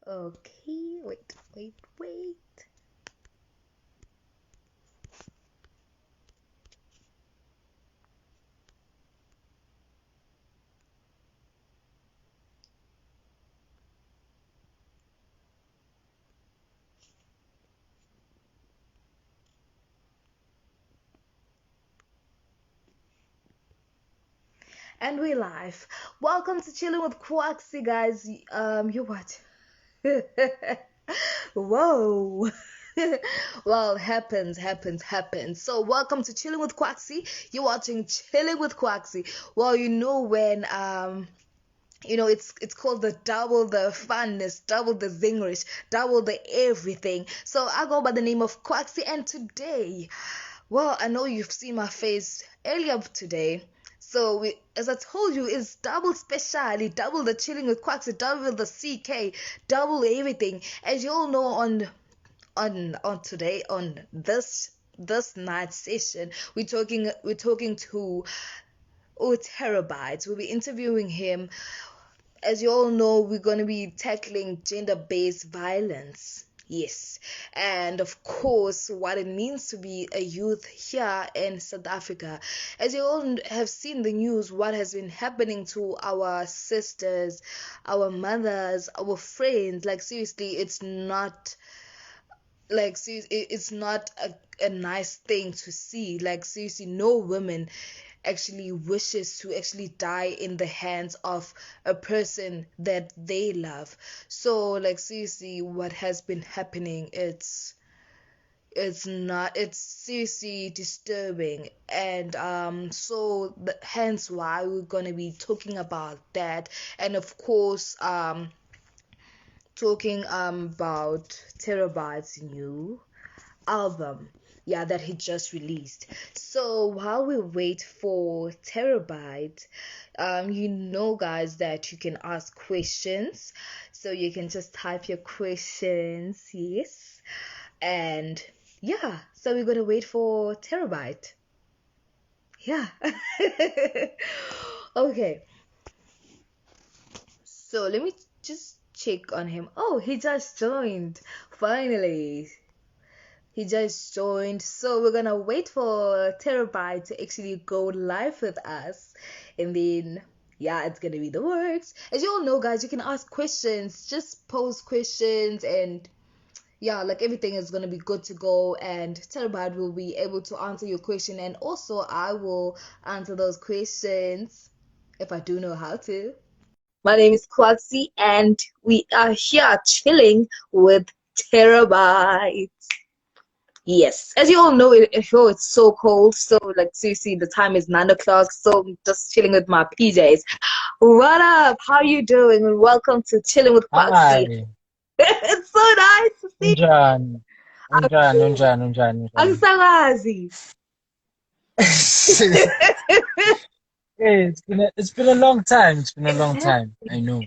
Okay, wait. And we live. Welcome to Chilling with Kwaksy, guys. You what? Whoa. Well, happens. So, welcome to Chilling with Kwaksy. You're watching Chilling with Kwaksy. Well, it's called the double the funness, double the zingrish, double the everything. So I go by the name of Kwaksy, and today, well, I know you've seen my face earlier today. So as I told you, it's double specially, double the chilling with Kwaksy, double the CK, double everything. As you all know, on today, on this night session, we're talking to Terabytes. We'll be interviewing him. As you all know, we're going to be tackling gender-based violence. Yes, and of course, what it means to be a youth here in South Africa. As you all have seen the news, what has been happening to our sisters, our mothers, our friends. Like, seriously, it's not it's not a nice thing to see. Like, seriously, no woman actually wishes to actually die in the hands of a person that they love. So, like, seriously, what has been happening, it's seriously disturbing. And hence why we're gonna be talking about that. And of course, talking about Terabyte's new album, yeah, that he just released. So while we wait for Terabyte, guys, that you can ask questions. So you can just type your questions, yes. And yeah, so we're gonna wait for Terabyte. Yeah. Okay. So let me just check on him. Oh, he just joined. Finally. He just joined. So we're gonna wait for Terabyte to actually go live with us. And then yeah, it's gonna be the works. As you all know, guys, you can ask questions. Just pose questions, and yeah, like, everything is gonna be good to go, and Terabyte will be able to answer your question, and also I will answer those questions if I do know how to. My name is Kwaksy, and we are here chilling with Terabyte. Yes, as you all know, it's so cold. So, like, seriously, the time is 9 o'clock. So I'm just chilling with my PJs. What up? How you doing? And welcome to Chilling with Kwaksy. Hi, It's so nice to see unjani? Unjani, you. unjani, unjani, unjani. Angisangazi. Hey, it's been a long time. It's been a It long has time. I know.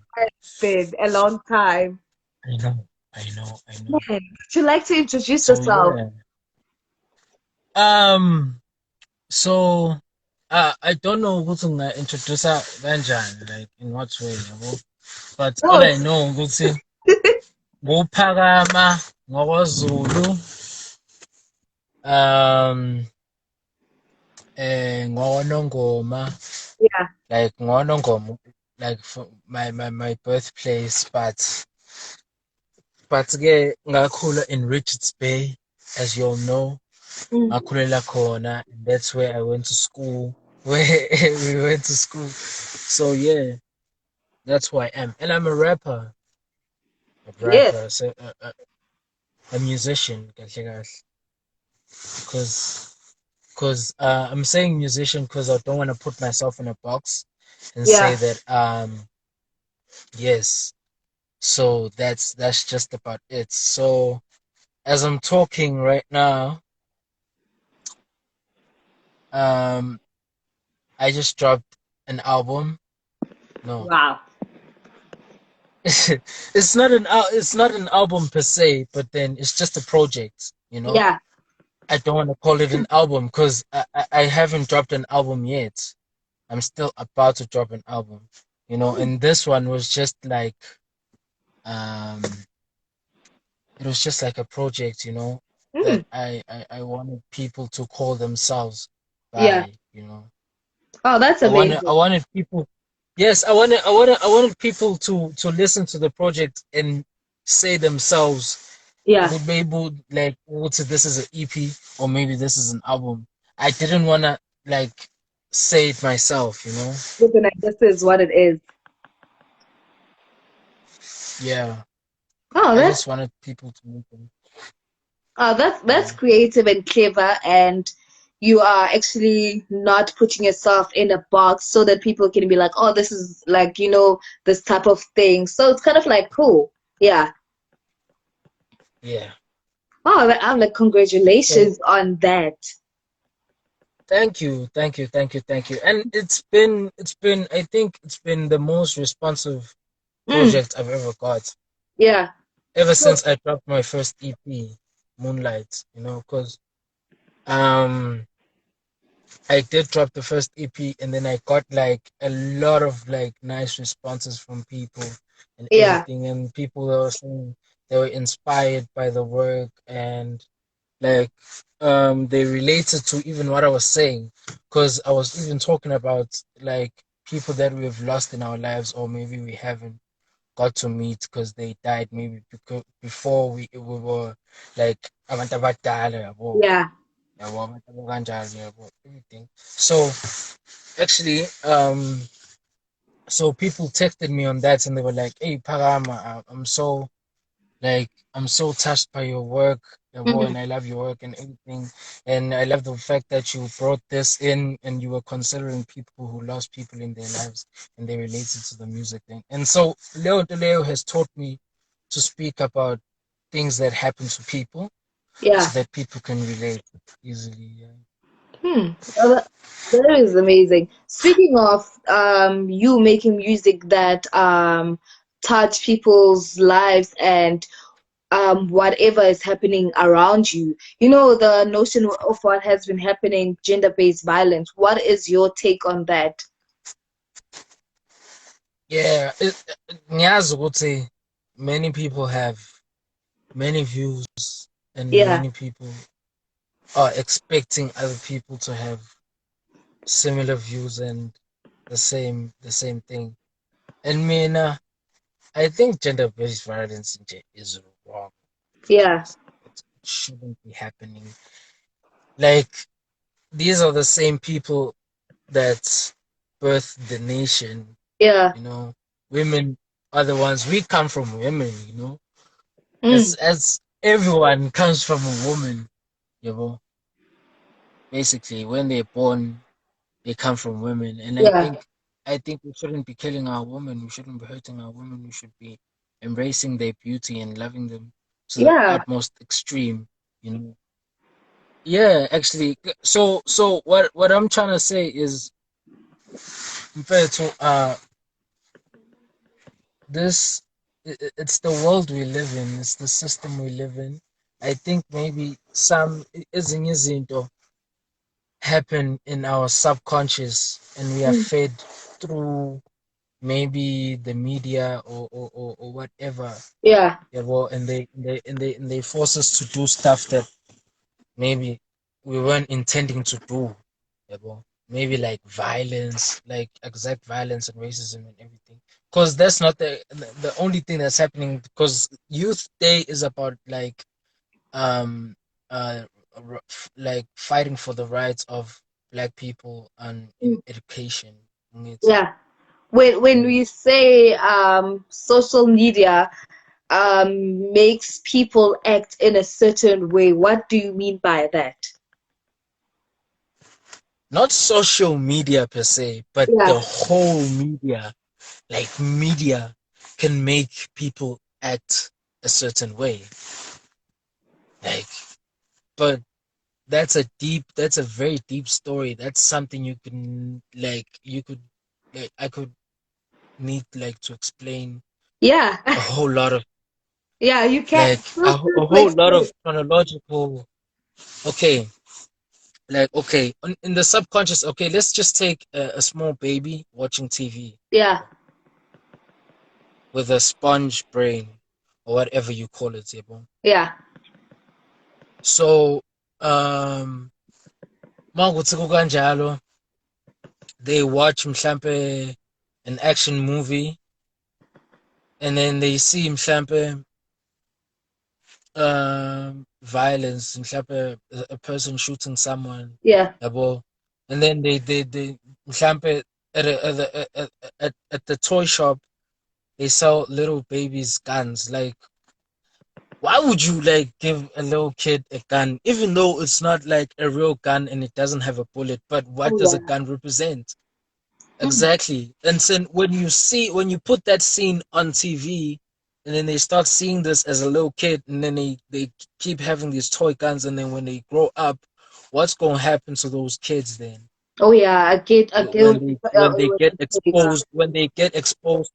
been a long time. I know. I know. I know. Man, would you like to introduce So yourself? yeah. Um. So I don't know who to introduce kanjani, like in what way, yabo. But all I Both. know ukuthi ngophakama ngokwaZulu. Um. Ngwanongoma. Yeah, Like Ngwanongoma, like for my birthplace, but ngakhula in Richards Bay, as you all know, mm, ngakhulela khona, and that's where I went to school. Where we went to school. So yeah, that's who I am, and I'm yes. so a musician, kahle kahle. Because I'm saying musician because I don't want to put myself in a box and say Yeah. that yes. So that's just about it. So as I'm talking right now, um, I just dropped an album. No, Wow. it's not an album per se, but then it's just a project. Yeah. I don't want to call it an album because I haven't dropped an album yet. I'm still about to drop an album. And this one was just like um it was just like a project, that Mm. I wanted people to call themselves Yeah. by. Oh, that's I amazing. wanted people, yes, I wanted people to listen to the project and say themselves, Yeah. maybe like, what's this is an EP or maybe this is an album. I didn't wanna like say it myself. Listen, this is what it is. Yeah, Oh, I that's just wanted people to make them. that's Yeah, creative and clever, and you are actually not putting yourself in a box so that people can be like, oh, this is like, this type of thing. So it's kind of like cool. Yeah. yeah. Oh, I'm like, So congratulations on that. thank you, thank you, thank you, thank you. And I think it's been the most responsive Mm, project I've ever got yeah. ever So, since I dropped my first EP, Moonlight. Because um I did drop the first EP and then I got like a lot of like nice responses from people and yeah, everything, and people that were saying they were inspired by the work, and like they related to even what I was saying, because I was even talking about like people that we've lost in our lives or maybe we haven't got to meet because they died maybe before we were like abantu abadala yabo, yeah, yabo, abantu abakanjalo, yabo, everything. So actually, so people texted me on that and they were like, "Hey, Parama, I'm so touched by your work, mm, and I love your work and everything, and I love the fact that you brought this in and you were considering people who lost people in their lives and they related to the music thing." And so Leo has taught me to speak about things that happen to people yeah. so that people can relate easily. Yeah. Well, that is amazing. Speaking of you making music that touch people's lives and whatever is happening around you, the notion of what has been happening, gender-based violence. What is your take on that? Yeah, ngiyazi ukuthi many people have many views and Yeah, many people are expecting other people to have similar views and the same thing. And I think gender-based violence is wrong. yeah, It shouldn't be happening. Like these are the same people that birthed the nation. yeah, You know, women are the ones. We come from women. As mm, everyone comes from a woman. You know, basically when they're born, they come from women, and yeah, I think we shouldn't be killing our women. We shouldn't be hurting our women. We should be embracing their beauty and loving them to the yeah, utmost extreme. You know. Yeah, actually. So what I'm trying to say is, compared to this, it's the world we live in. It's the system we live in. I think maybe some ezinye izinto happen in our subconscious, and we are mm, fed through maybe the media or whatever. yeah, Yeah, well, and they force us to do stuff that maybe we weren't intending to do. Yeah, well, maybe like violence, like exact violence and racism and everything. Because that's not the only thing that's happening. Because Youth Day is about um uh like fighting for the rights of black people and in mm, education. yeah. When we say social media makes people act in a certain way, what do you mean by that? Not social media per se, but Yeah, the whole media. Like media can make people act a certain way. Like, but that's a very deep story. That's something you could like I could need like to explain yeah, a whole lot of yeah. You can like feel free a to whole lot explain. of chronological. Okay, like okay, in the subconscious. Okay, let's just take a small baby watching TV Yeah, with a sponge brain or whatever you call it, yebo. Yeah. So makuthi kukanjalo, they watch mhlampe an action movie, and then they see mhlampe violence, mhlampe a person shooting someone, Yeah. yabo, and then they mhlampe at the toy shop they sell little babies guns. Like, why would you like give a little kid a gun, even though it's not like a real gun and it doesn't have a bullet? But what Oh does a yeah. gun represent? Mm. Exactly. And so when you put that scene on TV, and then they start seeing this as a little kid, and then they keep having these toy guns, and then when they grow up, what's going to happen to those kids then? Oh yeah. I get what you're saying. When they get exposed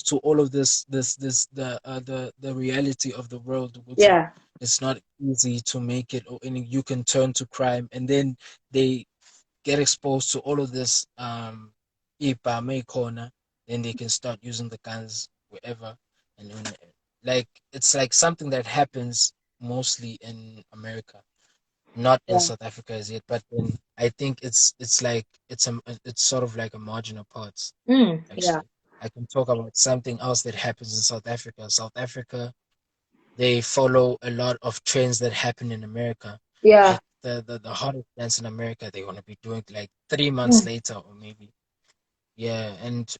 to all of this the reality of the world, which Yeah. it's not easy to make it, or and you can turn to crime, and then they get exposed to all of this ipa corner, then they can start using the guns wherever. And when, like, it's like something that happens mostly in America, not in Yeah. South Africa as yet. But then I think it's sort of like a marginal part. Yeah. Actually, I can talk about something else that happens in South Africa. South Africa, they follow a lot of trends that happen in America. Yeah. Like the hottest dance in America, they want to be doing like 3 months Mm. later, or maybe, yeah. And Mm.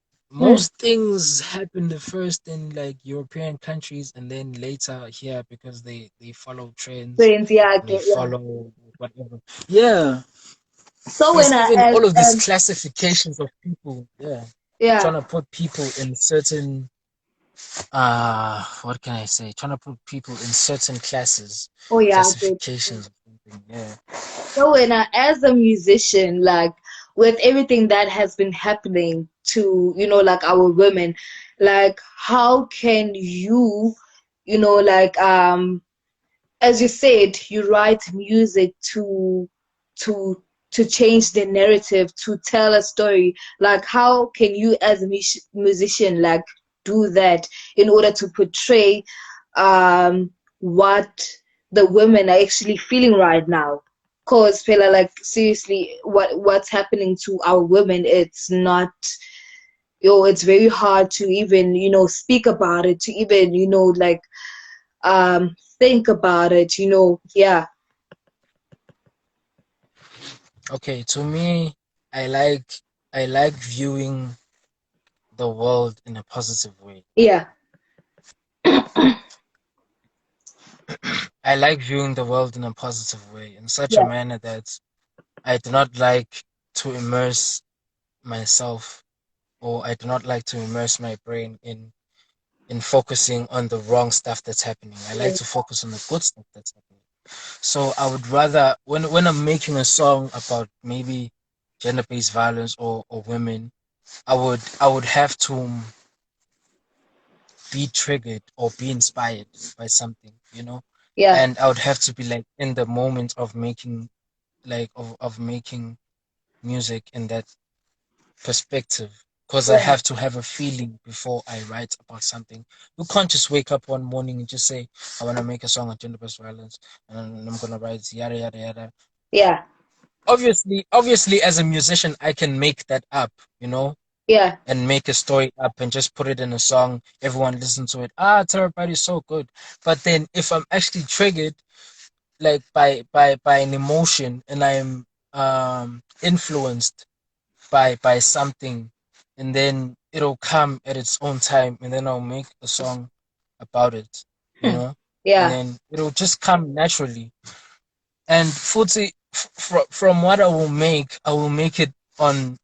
most things happen the first in like European countries, and then later here, because they follow trends Friends. Yeah. I and they get. Yeah. follow whatever. Yeah, So when there's I even all of these as classifications of people. Yeah, yeah. trying to put people in certain what can I say? Trying to put people in certain classes, Oh yeah. I get. classifications or something. Yeah. So when as a musician, like with everything that has been happening to, like our women, like how can you, like as you said, you write music to to change the narrative, to tell a story. Like how can you as a musician like do that in order to portray what the women are actually feeling right now? Cause Pela, like seriously, what's happening to our women, it's not, it's very hard to even, speak about it, to even, like think about it, yeah. Okay. To me, I like I like viewing the world in a positive way. Yeah. I like viewing the world in a positive way, in such a Yeah. manner that I do not like to immerse myself, or I do not like to immerse my brain in focusing on the wrong stuff that's happening. I like to focus on the good stuff that's happening. So I would rather, when I'm making a song about maybe gender-based violence, or women, I would have to be triggered or be inspired by something, Yeah. and I would have to be like in the moment of making, like of making music in that perspective, because I Yeah. have to have a feeling before I write about something. You can't just wake up one morning and just say, I want to make a song on gender-based violence, and I'm gonna write yada yada yada. Yeah. Obviously, as a musician, I can make that up, Yeah. and make a story up and just put it in a song. Everyone listen to it. Ah, it's everybody's so good. But then, if I'm actually triggered, like by an emotion, and I'm influenced by something, and then it'll come at its own time, and then I'll make a song about it, you Hmm. know, and Yeah. then it'll just come naturally. And Futsi, from what I will make it on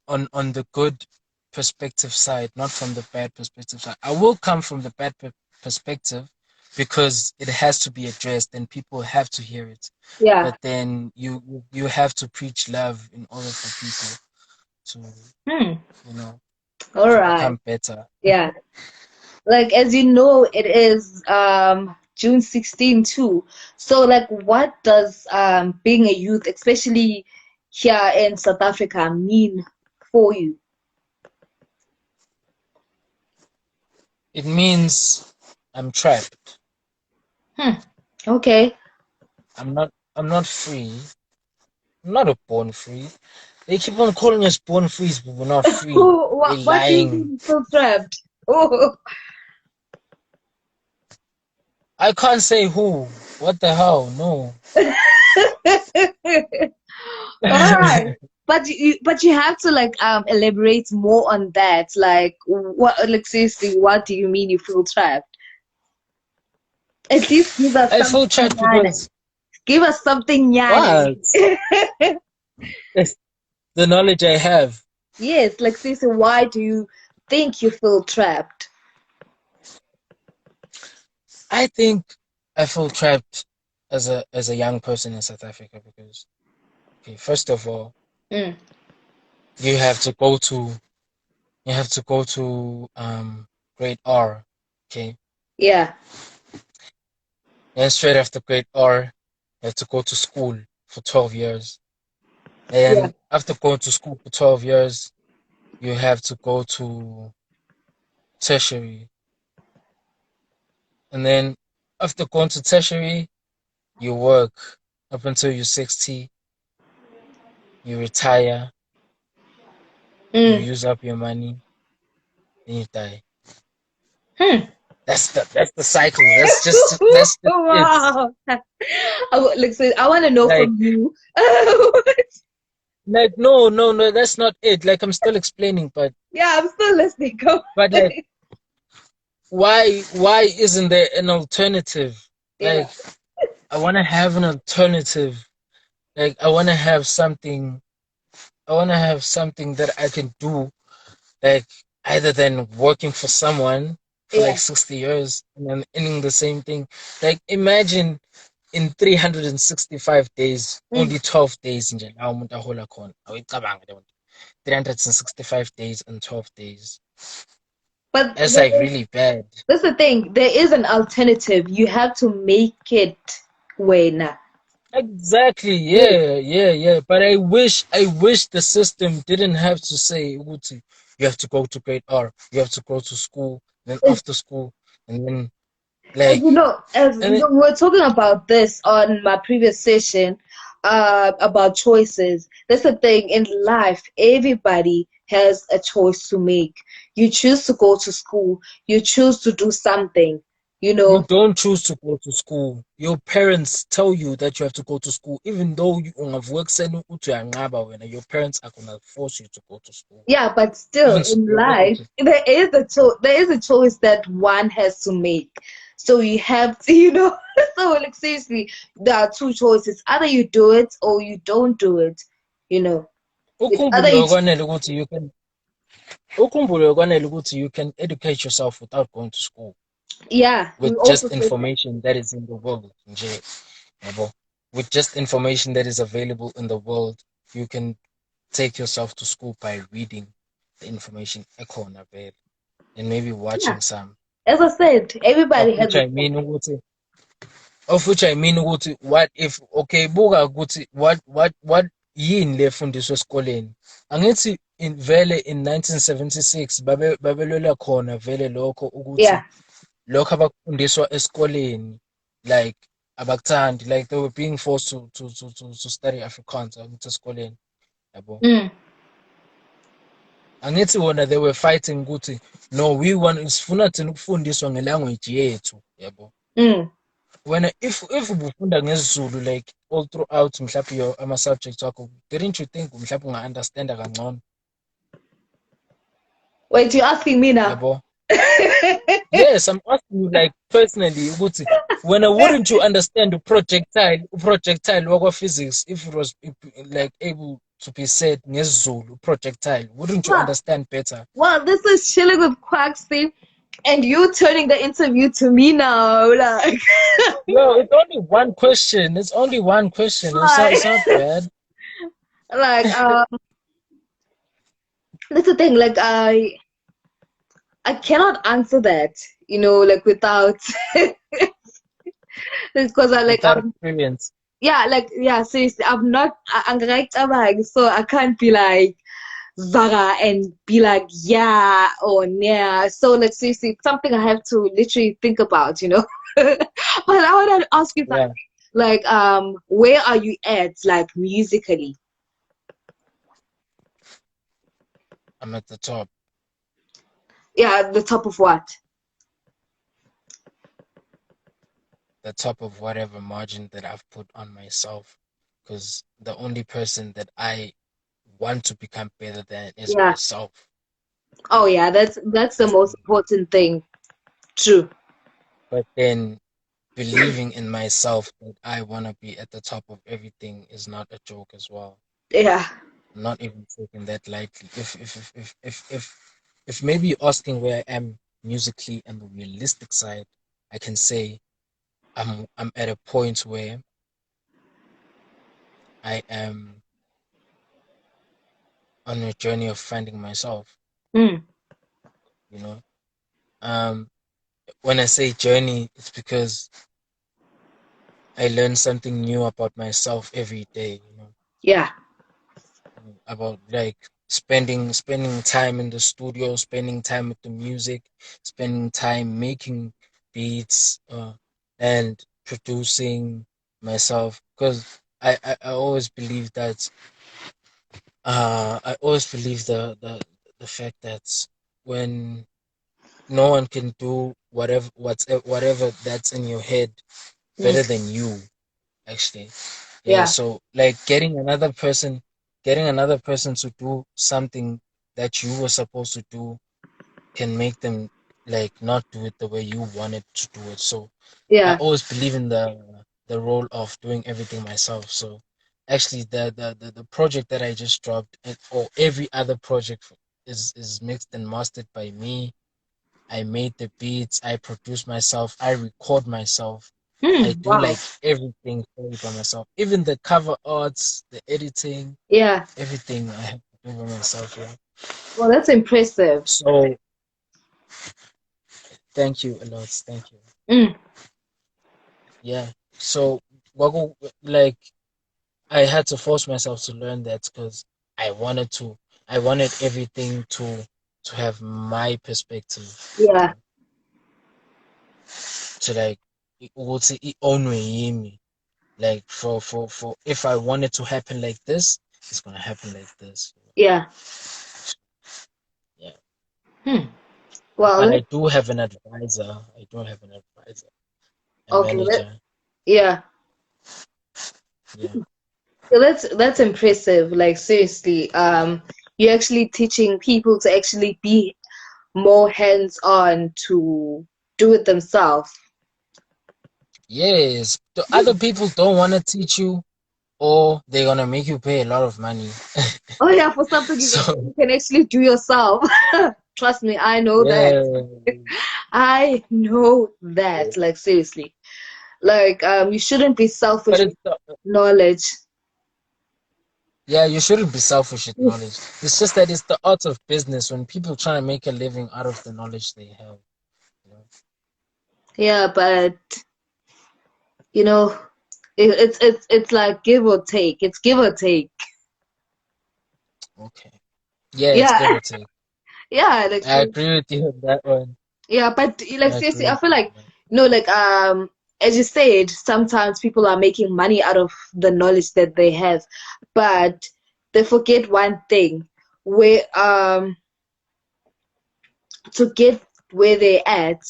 the good perspective side, not from the bad perspective side. I will come from the bad perspective, because it has to be addressed and people have to hear it. Yeah. But then you have to preach love in order for people to, Hmm. you know All to right. become better. Yeah. Like as you know, it is June 16 too. So like what does being a youth, especially here in South Africa, mean for you? It means I'm trapped. Okay. I'm not free. I'm not a born free. They keep on calling us born frees, but we're not free. They What do you lying. mean you feel trapped? Oh, I can't say who. What the hell? No. all right. But you have to like elaborate more on that. Like what, like seriously, what do you mean you feel trapped? At least give us I feel something trapped nyana. because Give us something nyana. what? That's the knowledge I have. Yes, like seriously, why do you think you feel trapped? I think I feel trapped as a young person in South Africa because okay, first of all, Mm, you have to go to you have to go to grade R. Okay. yeah, Then straight after grade R, you have to go to school for 12 years. yeah. And after going to school for 12 years, you have to go to tertiary. And then after going to tertiary, you work up until you're 60, you retire, you Mm. use up your money, then you die. Hmm. That's the cycle. That's just it. Wow. Like, so I want to know Like from you. like no, that's not it. Like I'm still explaining, Yeah, I'm still listening. Go. but like why isn't there an alternative? Yeah. Like I want to have an alternative. Like I want to have something that I can do, like either than working for someone for like Yeah. 60 years and then earning the same thing. Like imagine in 365 days, Mm. only 12 days nje la umuntu ahola khona. Awuyicabanga leyo nto. 365 days and 12 days. But That's like really bad. that's the thing. There is an alternative. You have to make it when. Exactly. Yes. Yeah. But I wish the system didn't have to say, ukuthi, you have to go to grade R, you have to go to school, then after school, and then As like, you know, as and you then know, we were talking about this on my previous session, about choices. That's the thing in life. Everybody has a choice to make. You choose to go to school. You choose to do something. You you know. don't choose to go to school. Your parents tell you that you have to go to school, even though you have work your parents are gonna force you to go to school. Yeah, but still, Even in school, life, there is a choice that one has to make. So you have to, so like seriously, there are two choices. Either you do it or you don't do it. You know, it's either ukhumbule you, okwanele ukuthi you can educate yourself without going to school. yeah, we With also just said that. information that is in the world nje, yabo. With just information that is available in the world, you can take yourself to school by reading the information ekhona vele and maybe Yeah, watching some, as I said, of everybody has which a I mean ukuthi what if, okay, buka ukuthi what yini lefundiswa esikoleni. Angithi vele in 1976 babelwela khona vele lokho ukuthi yeah. lokho abakufundiswa esikoleni, like abakuthandi, like they were being forced to study Afrikaans angithi esikoleni, yabo. Mm, Angithi wona they were fighting ukuthi no, we want sifuna thina ukufundiswa ngelanguage yethu, yabo. mm. Wena if ubufunda ngesiZulu like all throughout mhlawumbe ama-subjects wakho, didn't you think mhlawumbe unga-understanda kangcono, Wait, you asking me now? yabo? Yes, I'm asking you like personally ukuthi wena wouldn't you understand uprojectile wakwa-physics if it was like able to be said ngesiZulu projectile, wouldn't you Well, understand better? well, this is chilling with Quaxy, and you turning the interview to me now, like. Yo, it's only one question. It's only one question. It's not Like, bad. like that's the thing. Like I cannot answer that, like without because I like Without experience. yeah, like yeah, seriously, I'm not angikacabanga, so I can't be like Zaga and be like, yeah or nah. So like seriously, it's something I have to literally think about, you know. But I want to ask you something. Yeah, Like, where are you at, like musically? I'm at the top, Yeah, at the top of what? the top of whatever margin that I've put on myself. Because the only person that I want to become better than is Yeah. myself. Oh yeah, that's the That's most the- important thing. True. But then believing in myself that I want to be at the top of everything is not a joke as well. Yeah. I'm not even taking that lightly. If maybe you're asking where I am musically and the realistic side, I can say I'm at a point where I am on a journey of finding myself, Mm. you know. Um, when I say journey, it's because I learn something new about myself every day, you know, Yeah. about like spending time in the studio, spending time with the music, spending time making beats, and producing myself. Because I always believe that I always believe the fact that when no one can do whatever that's in your head Mm. better than you, actually. Yeah, Yeah. so like getting another person to do something that you were supposed to do can make them like not do it the way you wanted to do it. So I Yeah. always believe in the role of doing everything myself. So actually the project that I just dropped or every other project is mixed and mastered by me. I made the beats, I produce myself, I record myself. I Mm. do Wow. like everything fully by myself. Even the cover arts, the editing, Yeah. everything I have to do by myself, yeah. Well, that's impressive. So thank you a lot. Thank you. Mm. Yeah. So like I had to force myself to learn that because I wanted to I wanted everything to have my perspective, you Yeah. know, to like ukuthi i-ownwe yimi. Like for if I want it to happen like this, it's gonna happen like this. Yeah. Yeah. Hmm. Well, But I do have an advisor. I do have an advisor, a okay. manager. Yeah. Yeah. So that's impressive. Like seriously, you're actually teaching people to actually be more hands-on to do it themselves. Yes. The other people don't wanna teach you or they're gonna make you pay a lot of money. Oh yeah, for something So you can actually do yourself. Trust me, I know that. yeah. I know that. Like seriously. Like you shouldn't be But selfish with it's the, knowledge. yeah, you shouldn't be selfish with knowledge. It's just that it's the art of business when people try to make a living out of the knowledge they have. You know? Yeah, but you know, it's like give or take. It's give or take. Okay. Yeah, it's Yeah, give or take. yeah, like I agree with you on that one. yeah, but like I agree seriously, I with feel you like on that. like as you said, sometimes people are making money out of the knowledge that they have, but they forget one thing, where to get where they at,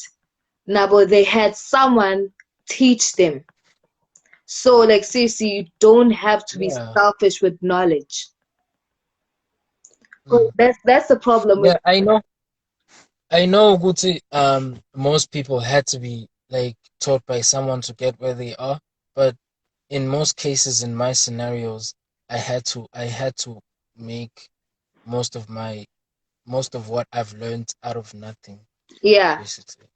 now they had someone teach them. So like seriously, you don't have to be Yeah. selfish with knowledge. 'Cause Mm. that's the problem with Yeah, I know. I know, Guti, most people had to be like taught by someone to get where they are, but in most cases, in my scenarios, I had to make most of my most of what I've learned out of nothing, yeah, basically.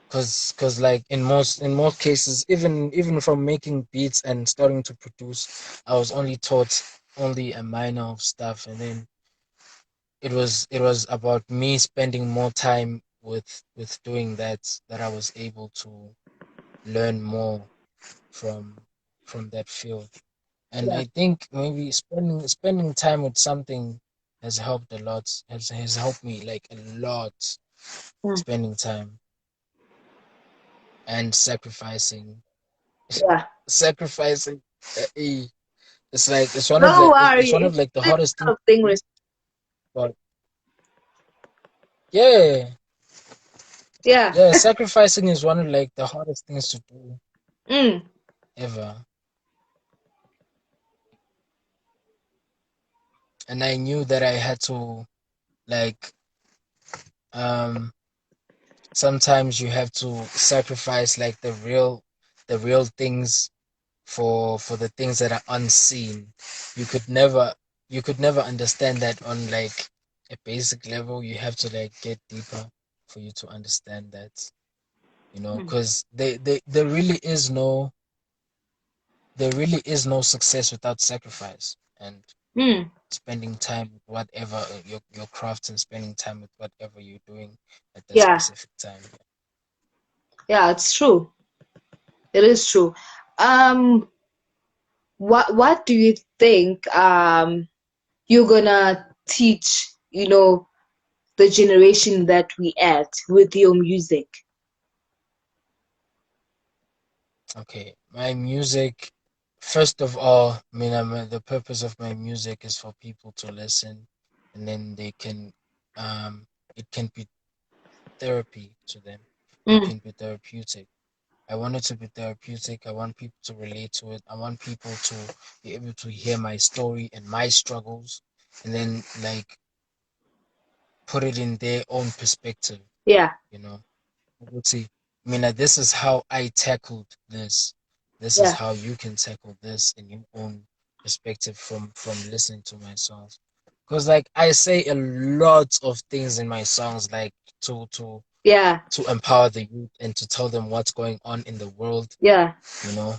Cause like in most cases, even from making beats and starting to produce, I was only taught only a minor of stuff, and then it was about me spending more time with doing that I was able to learn more from from that field. And yeah, I think maybe spending time with something has helped a lot. Has helped me like a lot. Mm. Spending time and sacrificing, Yeah. sacrificing. eh, It's like it's one of Don't the worry. it's one of It's like the this hardest kind things of thing. to do. But yeah, Yeah. yeah, sacrificing is one of like the hardest things to do Mm. ever. And I knew that I had to like um sometimes you have to sacrifice like the real things for the things that are unseen. You could never you could never understand that on like a basic level. You have to like get deeper for you to understand that, Mm. because there really is no success without sacrifice and Mm. spending time with whatever your craft and spending time with whatever you're doing at that Yeah. specific time. Yeah. It's true. It is true. Um. What do you think? You're gonna teach. The generation that we at with your music. Okay, my music. First of all, the purpose of my music is for people to listen, and then they can, it can be therapy to them. It Mm. can be therapeutic. I want it to be therapeutic. I want people to relate to it. I want people to be able to hear my story and my struggles, and then like put it in their own perspective. Yeah. You know, let's see. This is how I tackled this. This is Yeah. how you can tackle this in your own perspective from listening to my songs. Because like I say a lot of things in my songs, like to to Yeah. to empower the youth and to tell them what's going on in the world. Yeah. You know,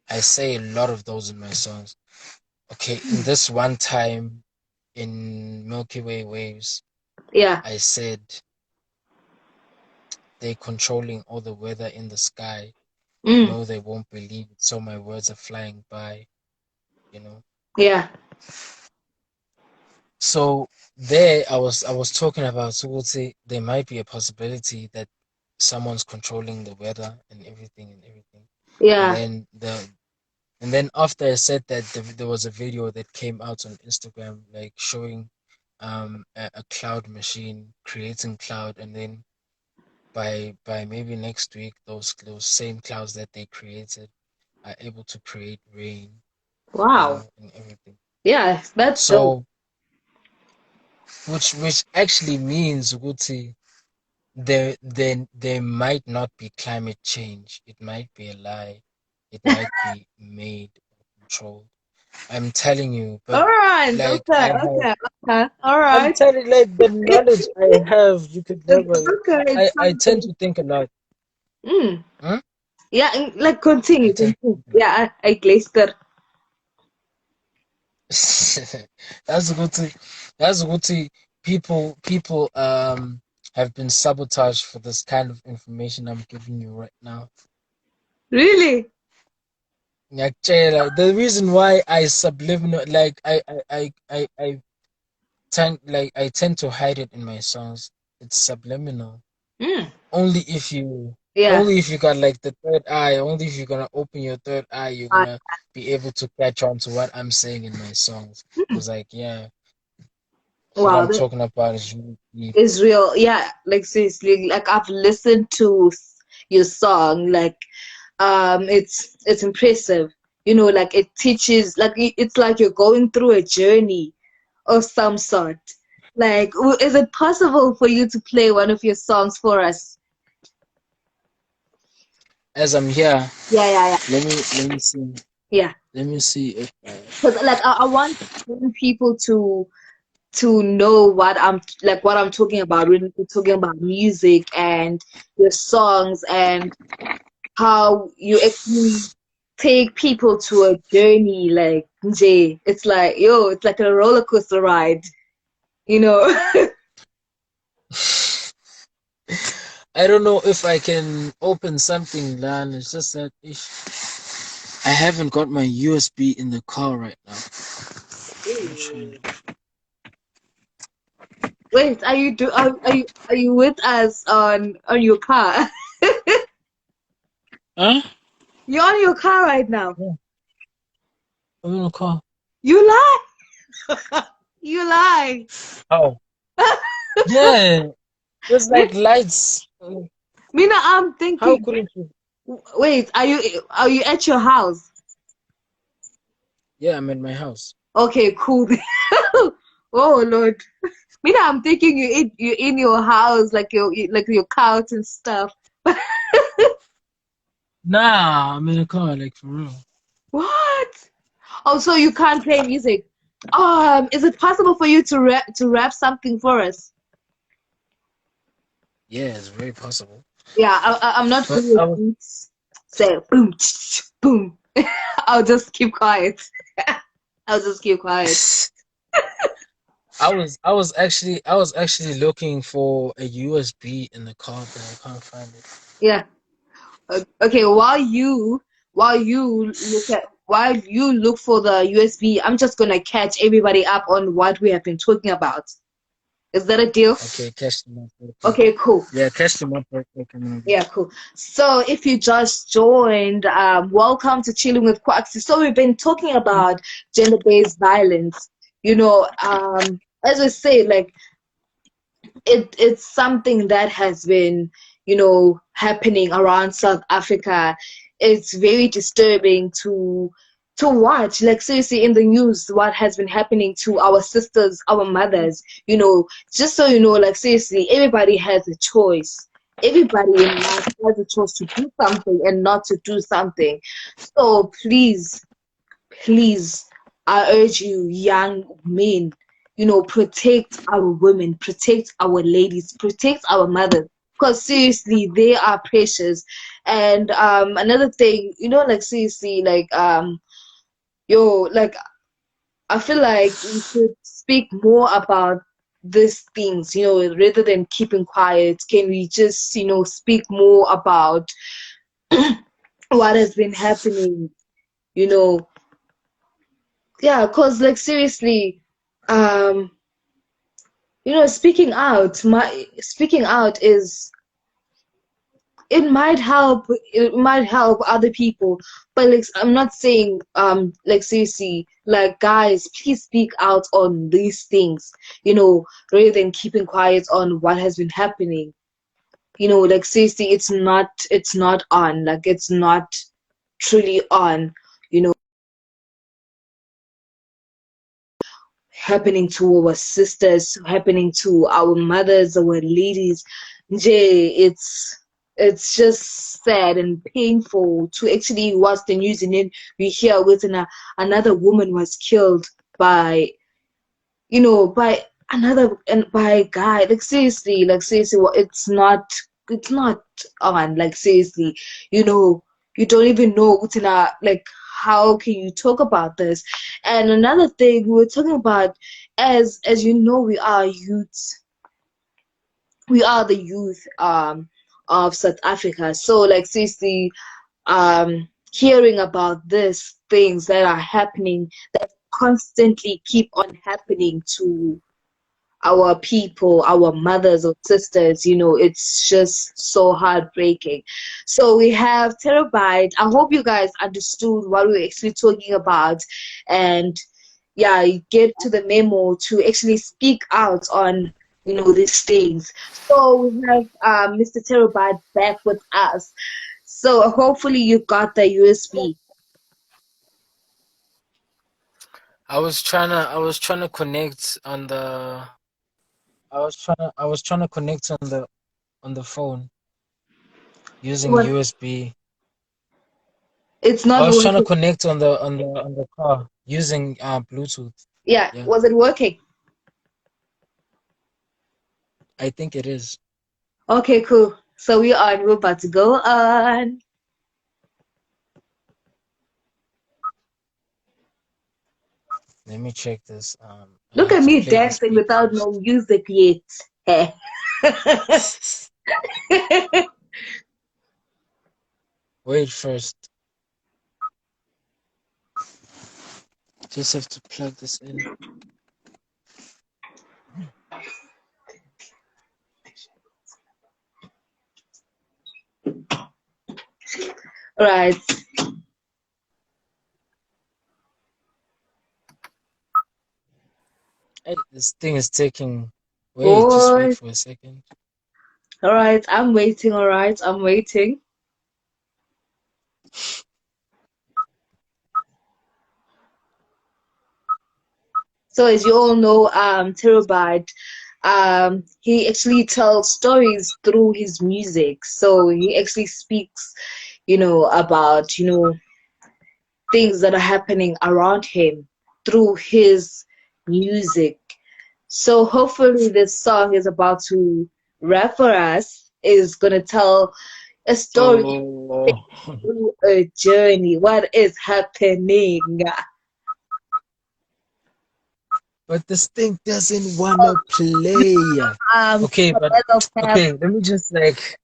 I say a lot of those in my songs. Okay, in Mm. this one time in Milky Way Waves, Yeah. I said they're controlling all the weather in the sky. Mm. No, they won't believe it, so my words are flying by, you know. Yeah. So there I was talking about, so we'll say there might be a possibility that someone's controlling the weather and everything. And Yeah. then after I said that, there was a video that came out on Instagram like showing a cloud machine creating cloud, and then by maybe next week those same clouds that they created are able to create rain, Wow. and everything. Yeah. That's dope. So which actually means, Guti, there might not be climate change. It might be a lie. It might be made or controlled. I'm telling you, but All right. like Okay. Okay. Okay. All I'm right. telling like the knowledge I have, you could It's never. okay. I It's I tend something. to think a lot. Mm. Hmm? Yeah. Like I continue. tend to Continue. think a lot. Yeah. I gleister. That's a good thing. That's a good thing. People have been sabotaged for this kind of information I'm giving you right now. Really? Like, the reason why I subliminal like I tend to hide it in my songs. It's subliminal. Mm. Only if you Yeah. only if you got like the third eye, only if you're gonna open your third eye, you're Uh, gonna be able to catch on to what I'm saying in my songs. mm. Cause like yeah, what Wow. I'm That talking about is really deep. is real. Yeah. Like seriously. Like I've listened to your song. Like it's impressive. Like it teaches. Like it's like you're going through a journey of some sort. Like, is it possible for you to play one of your songs for us? As I'm here, Yeah, yeah, yeah, let me see. yeah. Let me see if Because like I want people to know what I'm talking about when we're talking about music and your songs and how you actually take people to a journey. Like, Jay, it's like a roller coaster ride. You know? I don't know if I can open something, Lan. It's just that I haven't got my USB in the car right now. Let me try. Wait, are you with us on your car? Huh? You're on your car right now. Yeah, I'm in a car. You lie. You lie. Oh, yeah. There's like lights. Mina, I'm How thinking. couldn't you? Wait, are you at your house? Yeah, I'm in my house. Okay, cool. Oh Lord. Mina, I'm thinking you in your house, like your couch and stuff. Nah, I'm in a car, like for real. What? Oh, so you can't play music. Is it possible for you to rap something for us? Yeah, it's very possible. Yeah, I'm not But good with beats. Say boom, boom. I'll just keep quiet. I'll just keep quiet. I was actually looking for a USB in the car, but I can't find it. Yeah. Okay. While you look for the USB, I'm just gonna catch everybody up on what we have been talking about. Is that a deal? Okay, catch them up real quick. Okay. Cool. Yeah, catch them up real quick and then Yeah, cool. So if you just joined, welcome to Chilling with Kwaksy. So we've been talking about gender-based violence. As I said, like it's something that has been, happening around South Africa. It's very disturbing to watch. Like seriously, in the news, what has been happening to our sisters, our mothers. Just so you know, like seriously, everybody has a choice. Everybody in life has a choice to do something and not to do something. So please, I urge you, young men, protect our women, protect our ladies, protect our mothers. Because seriously, they are precious. And another thing, like seriously, like I feel like we should speak more about these things, rather than keeping quiet. Can we just, speak more about what has been happening, you know? Yeah, because like seriously, um, speaking out is it might help other people, but like I'm not saying like seriously, like guys, please speak out on these things, rather than keeping quiet on what has been happening. Like seriously, it's not on, like it's not truly on, you know. Happening to our sisters, happening to our mothers, our ladies. Jay, it's just sad and painful to actually watch the news, and then we hear within another woman was killed by by another and by a guy. Like seriously, it's not on. Like seriously, you know, you don't even know what's in a like. How can you talk about this? And another thing we were talking about, as you know, we are youths. We are the youth of South Africa. So like seriously, hearing about these things that are happening, that constantly keep on happening to our people, our mothers or sisters, it's just so heartbreaking. So we have Terabyte. I hope you guys understood what we were actually talking about, and yeah, you get to the memo to actually speak out on these things. So we have Mr. Terabyte back with us. So hopefully you got the USB. I was trying to connect on the I was trying to connect on the phone using What? USB. It's I not was trying to working. connect on the car using Bluetooth. Yeah, Yeah, was it working? I think it is. Okay, cool. So we're about to go on. Let me check this. I Look have at to me play this dancing beat without first. no music yet. Eh. Wait first. Just have to plug this in. Right. Hey, this thing is taking. Wait, just wait Boy. for a second. All right. I'm waiting. All right. I'm waiting. So as you all know, Terabyte, he actually tells stories through his music. So he actually speaks, about, things that are happening around him through his music. So hopefully this song is about to rap for us, is gonna tell a story Oh, through a journey. What is happening? but this thing doesn't wanna play. Okay, but Hello, Pep. okay, let me just like.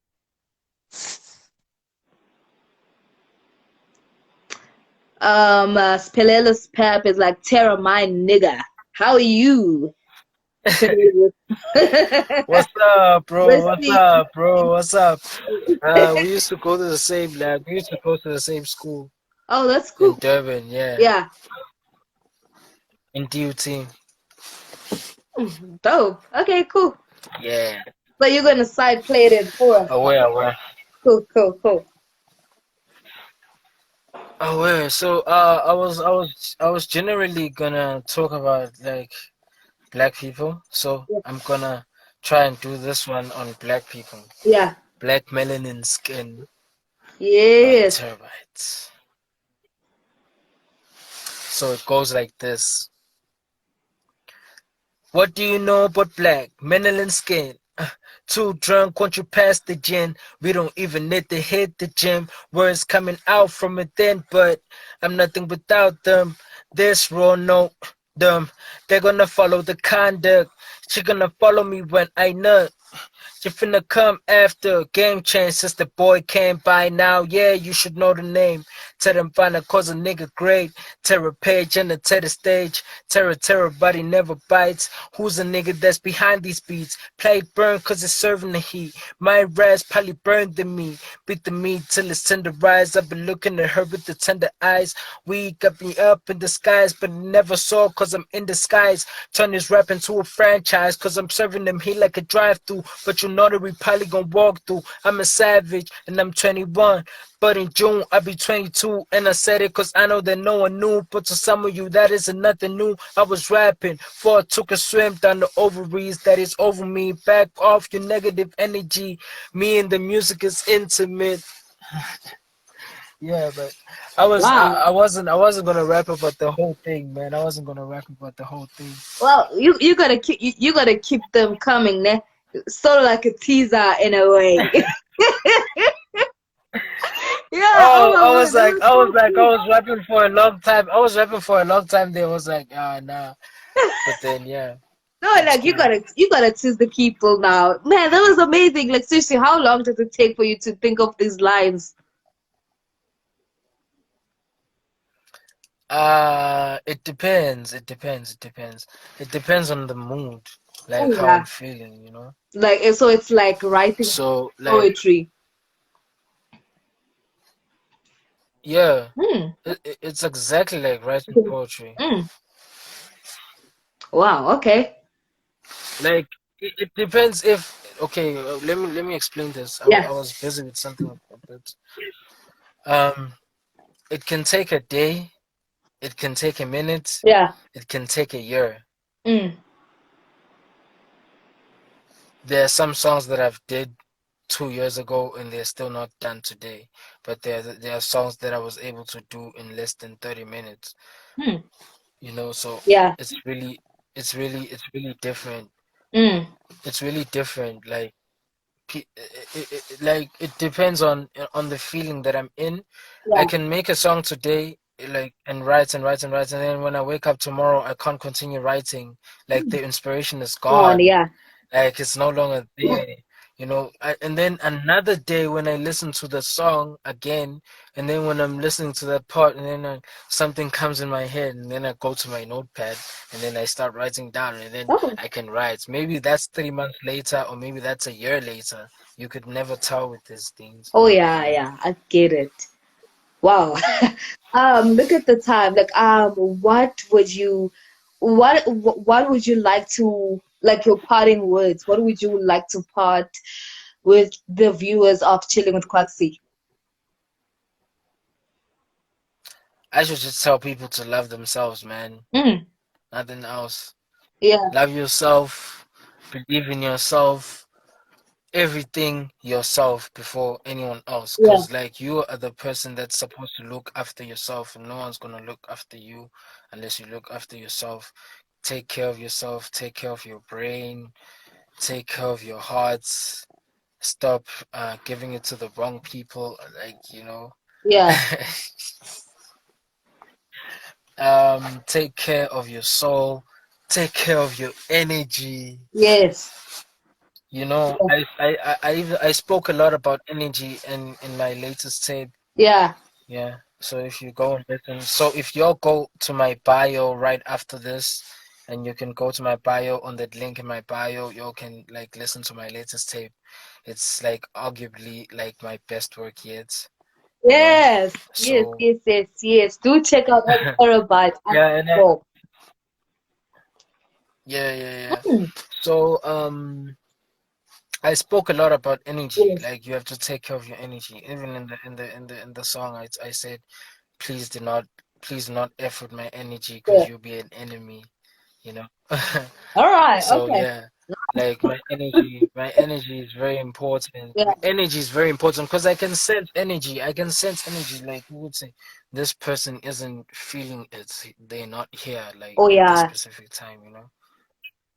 Spelelus Pep is like Terra my nigga. How are you? Spelelus. What's up, bro? Let's What's see. up, bro? What's up? We used to go to the same lab. We used to go to the same school Oh, that's in cool. Durban, yeah, Yeah. in DUT. Dope. Okay, cool. Yeah. So you're gonna side play it for us. Aware. Cool, cool, cool. Aware. So, I was generally gonna talk about like black people. So Yeah. I'm gonna try and do this one on black people. Yeah. Black melanin skin Yes. terabytes. So it goes like this. What do you know about black melanin skin? Too drunk, won't you pass the gin? We don't even need to hit the gym. Words coming out from within, but I'm nothing without them. This raw note, them. They're gonna follow the conduct. She gonna follow me when I nut. You finna come after game change since the boy came by now. Yeah, you should know the name. Tell them find a cause a nigga great. Terror page and the terror stage. Terror body never bites. Who's a nigga that's behind these beats? Play burn cause it's serving the heat. My raz probably burned than me. Beat the meat till it's tenderized. I've been looking at her with the tender eyes. We got me up in the skies, but never saw cause I'm in disguise. Turn this rap into a franchise cause I'm serving them heat like a drive-through. But you know that we probably gonna walk through. I'm a savage and I'm 21. But in June, I'll be 22. And I said it cause I know that no one knew. But to some of you, that isn't nothing new. I was rapping before I took a swim down the ovaries that is over me. Back off your negative energy. Me and the music is intimate. Yeah, but Wow. I wasn't gonna rap about the whole thing, man. I wasn't gonna rap about the whole thing. Well, you gotta you gotta keep them coming, ne? Sort of like a teaser in a way. Yeah. Oh Oh, my word, that was so I cool. was rapping for a long time. I was rapping for a long time. They was like, ah, nah. But then, yeah, No, it's like cool. you gotta tease the people now. Man, that was amazing. Like seriously, how long does it take for you to think of these lines? It depends. It depends. It depends. It depends on the mood, Oh like how yeah. I'm feeling, you know. Like so it's like writing So, like, poetry. yeah, Hmm. it's exactly like writing poetry. Mm. Wow, okay. Like, it depends if. Okay, let me explain this. Yeah. I was busy with something a bit. Um, it can take a day. It can take a minute. Yeah. It can take a year. Mm. There are some songs that I've did 2 years ago and they're still not done today. But there are songs that I was able to do in less than 30 minutes. Hmm. You know, so Yeah. it's really different. Mm. It's really different. Like like it depends on the feeling that I'm in. I Yeah. can make a song today, like and write and write and write, and then when I wake up tomorrow, I can't continue writing. Like Mm. the inspiration is Go on, gone. yeah. Like it's no longer there. You know, and then another day when I listen to the song again, and then when I'm listening to that part, and then something comes in my head, and then I go to my notepad, and then I start writing down, and then Oh. I can write. Maybe that's 3 months later, or maybe that's a year later. You could never tell with these things. Oh yeah, yeah. I get it. Wow. Look at the time. Like, what would you like to, like, your parting words? What would you like to part with the viewers of Chilling with Kwaksy? I should just tell people to love themselves, man. Mm, Nothing else. yeah, Love yourself. Believe in yourself. Everything yourself before anyone else. yeah, Because, like, you are the person that's supposed to look after yourself, and no one's going to look after you unless you look after yourself. Take care of yourself. Take care of your brain. Take care of your hearts. Stop giving it to the wrong people. Like, yeah, take care of your soul. Take care of your energy. yes, yeah, I spoke a lot about energy in my latest tape. yeah, Yeah. So if you go and listen, so if you all go to my bio right after this, and you can go to my bio on that link in my bio, you all can like listen to my latest tape. It's like arguably like my best work yet, you know. yes, yes, So yes, yes, yes. Do check out that terabyte as yeah, and well. yeah. Mm, So I spoke a lot about energy. yes, Like you have to take care of your energy. Even in the song, I said, please do not F with my energy yeah. because you'll be an enemy. You know. All right, So okay. yeah, like my energy is very important. Yeah. Energy is very important because I can sense energy. I can sense energy. Like who would say, this person isn't feeling it. They're not here. Like Oh at this yeah. specific time.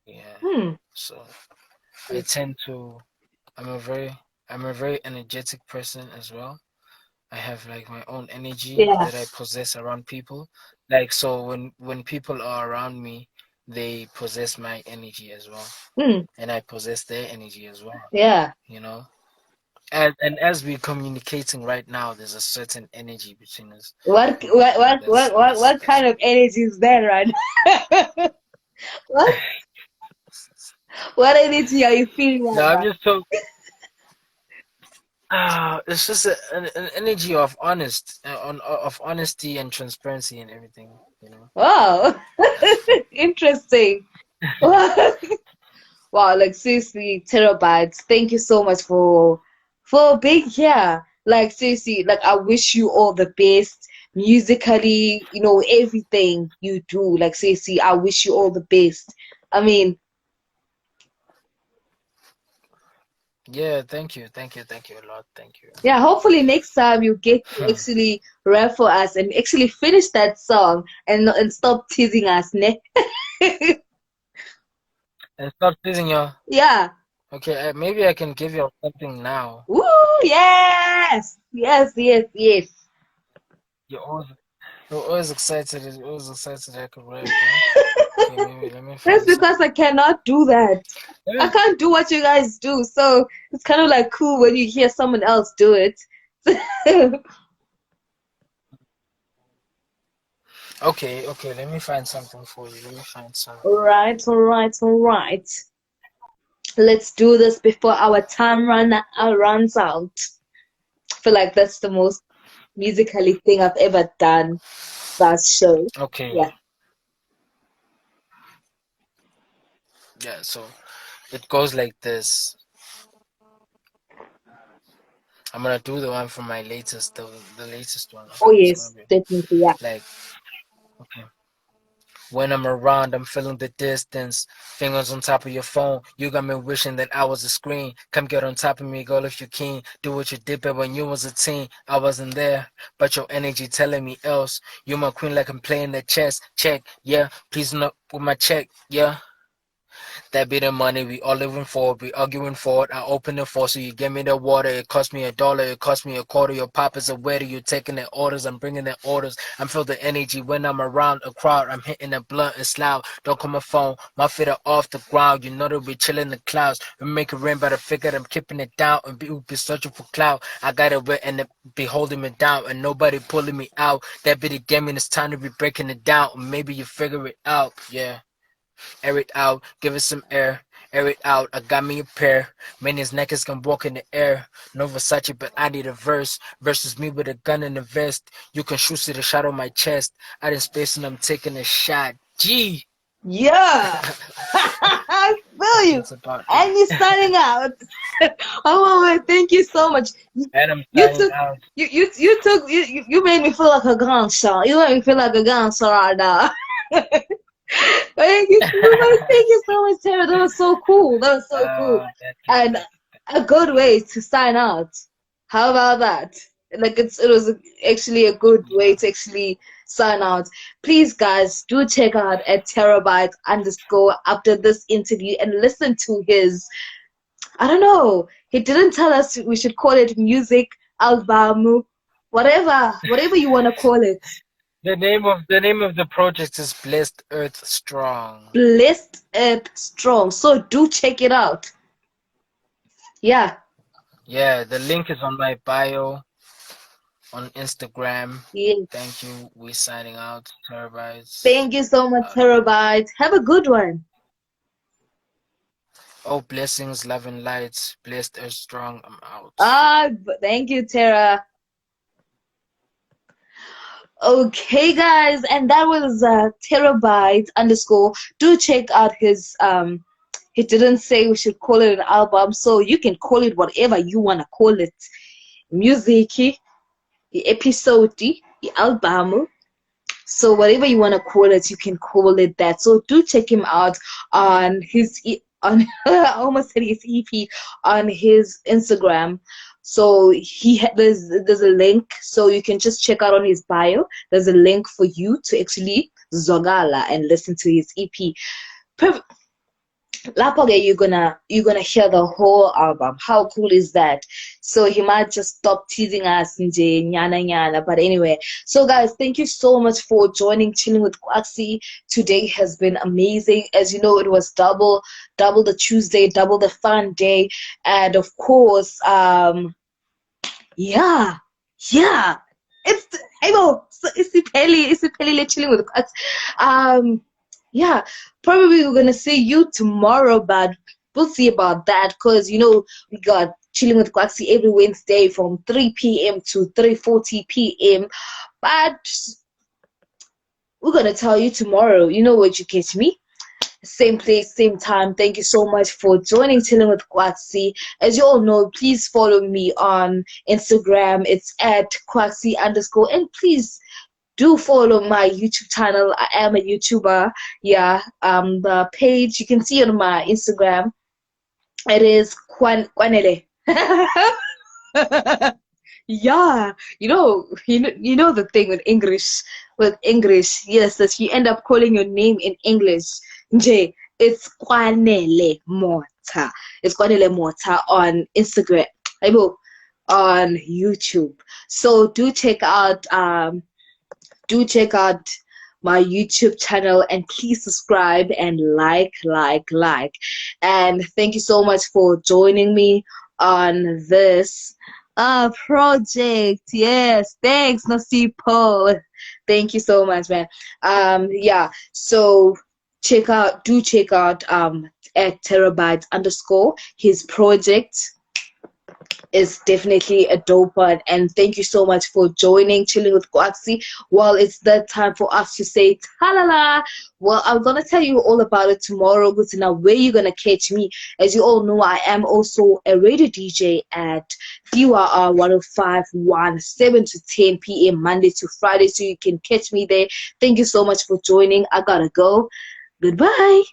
Yeah. Hmm. So I tend to. I'm a very I'm a very energetic person as well. I have like my own energy Yeah. that I possess around people. Like so when people are around me, they possess my energy as well. Hmm. And I possess their energy as well, Yeah. you know? And as we're communicating right now, there's a certain energy between us. What You know, what like what that's what what that's what that's kind of energy is that, right? What what energy are you feeling right no, I'm now? just so it's just an energy of of honesty and transparency and everything. Wow. Interesting. Wow, like seriously, terabytes. Thank you so much for being here. Like seriously, like I wish you all the best musically, everything you do. Like seriously, I wish you all the best. I mean, Yeah, thank you a lot, thank you. yeah, hopefully next time you get to actually rap for us and actually finish that song and stop teasing us, ne? And stop teasing you. Yeah. Okay, maybe I can give you something now. Woo, yes. Yes, yes, yes. You're always you're always excited. You're always excited I could rap, huh? Okay, maybe let me That's find because I something. cannot do that. I Yeah. can't do what you guys do. So it's kind of like cool when you hear someone else do it. Okay, let me find something for you. Let me find All something. right, all right, all right. Let's do this before our time runs out. I feel like that's the most musically thing I've ever done that show. Okay, Yeah. yeah, so it goes like this. I'm gonna do the one from my latest, the latest one. Oh It's gonna yes, be definitely. Yeah. like, okay. When I'm around, I'm feeling the distance. Fingers on top of your phone. You got me wishing that I was a screen. Come get on top of me, girl, if you keen. Do what you did, but when you was a teen, I wasn't there. But your energy telling me else. You my queen like I'm playing the chess. Check, yeah. Please not with my check, yeah. That be the money we all living for, we arguing for it. I open it for so you give me the water. It cost me $1, it cost me a quarter. Your pop is a waiter, you taking the orders, I'm bringing the orders. I'm feel the energy when I'm around a crowd. I'm hitting the blunt, it's loud. Don't call my phone, my feet are off the ground. You know that we chill in the clouds. We make it rain by the figure, I'm keeping it down. And we be searching for cloud. I got it wet and it be holding me down, and nobody pulling me out. That be the game, and it's time to be breaking it down. Maybe you figure it out, yeah. Air it out, give it some air. Air it out, I got me a pair. Man, his neckers can walk in the air. No Versace, but I need a verse. Versus me with a gun and a vest. You can shoot to the shot on my chest. Out in space and I'm taking a shot. Gee! Yeah. I feel you. That's about And you're it. starting out. Oh my, thank you so much. And I'm You signing took out. you made me feel like a gangster. You made me feel like a gangster right now. Thank you so much. Thank you so much, Tara. That was so cool. That was so cool. That, And a good way to sign out. How about that? Like it was actually a good way yeah. to actually sign out. Please, guys, do check out at terabyte underscore after this interview and listen to his. I don't know. He didn't tell us we should call it music album, whatever you want to call it. The name of the project is Blessed Earth Strong. Blessed and strong. So do check it out. Yeah. Yeah, the link is on my bio on Instagram. Yeah. Thank you. We signing out. Terabytes Thank you so much, out. Terabyte. Have a good one. Oh, blessings, love and lights. Blessed Earth Strong. I'm out. Thank you, Tara. Okay, guys, and that was Terabyte underscore. Do check out his He didn't say we should call it an album, so you can call it whatever you wanna call it. Music, episode, album. So whatever you want to call it, you can call it that. So do check him out on his on I almost said his EP on his Instagram. So there's a link, so you can just check out on his bio. There's a link for you to actually zogala and listen to his EP. Lapho you're gonna hear the whole album. How cool is that? So he might just stop teasing us nje nyana nyana. But anyway, so guys, thank you so much for joining Chilling with Kwaksy. Today has been amazing. As you know, it was double the Tuesday, double the fun day, and of course, yeah, yeah. It's hey mo, so it's chilling with us. Yeah, probably we're gonna see you tomorrow, but we'll see about that because we got chilling with Kwaksy every Wednesday from 3 p.m. to 3:40 p.m. But we're gonna tell you tomorrow. You know what you catch me. Same place, same time. Thank you so much for joining Chilling with Kwaksy. As you all know, please follow me on Instagram. It's at Kwaksy underscore. And please do follow my YouTube channel. I am a YouTuber. Yeah. The page you can see on my Instagram. It is Kwanele. Yeah, you know the thing with English, yes, that you end up calling your name in English. Nje, it's Kwanele Mota. It's Kwanele Mota on Instagram. Aibo, on YouTube. So do check out my YouTube channel and please subscribe and like. And thank you so much for joining me on this project. Yes, thanks, Nasipo. Thank you so much, man. Yeah, so check out at terabyte underscore his project is definitely a dope one. And thank you so much for joining Chilling with Kwaksy. Well, it's that time for us to say talala. Well, I'm gonna tell you all about it tomorrow, but now where you're gonna catch me. As you all know, I am also a radio DJ at QRR 105.1 7 to 10 p.m. Monday to Friday, so you can catch me there. Thank you so much for joining. I gotta go. Goodbye.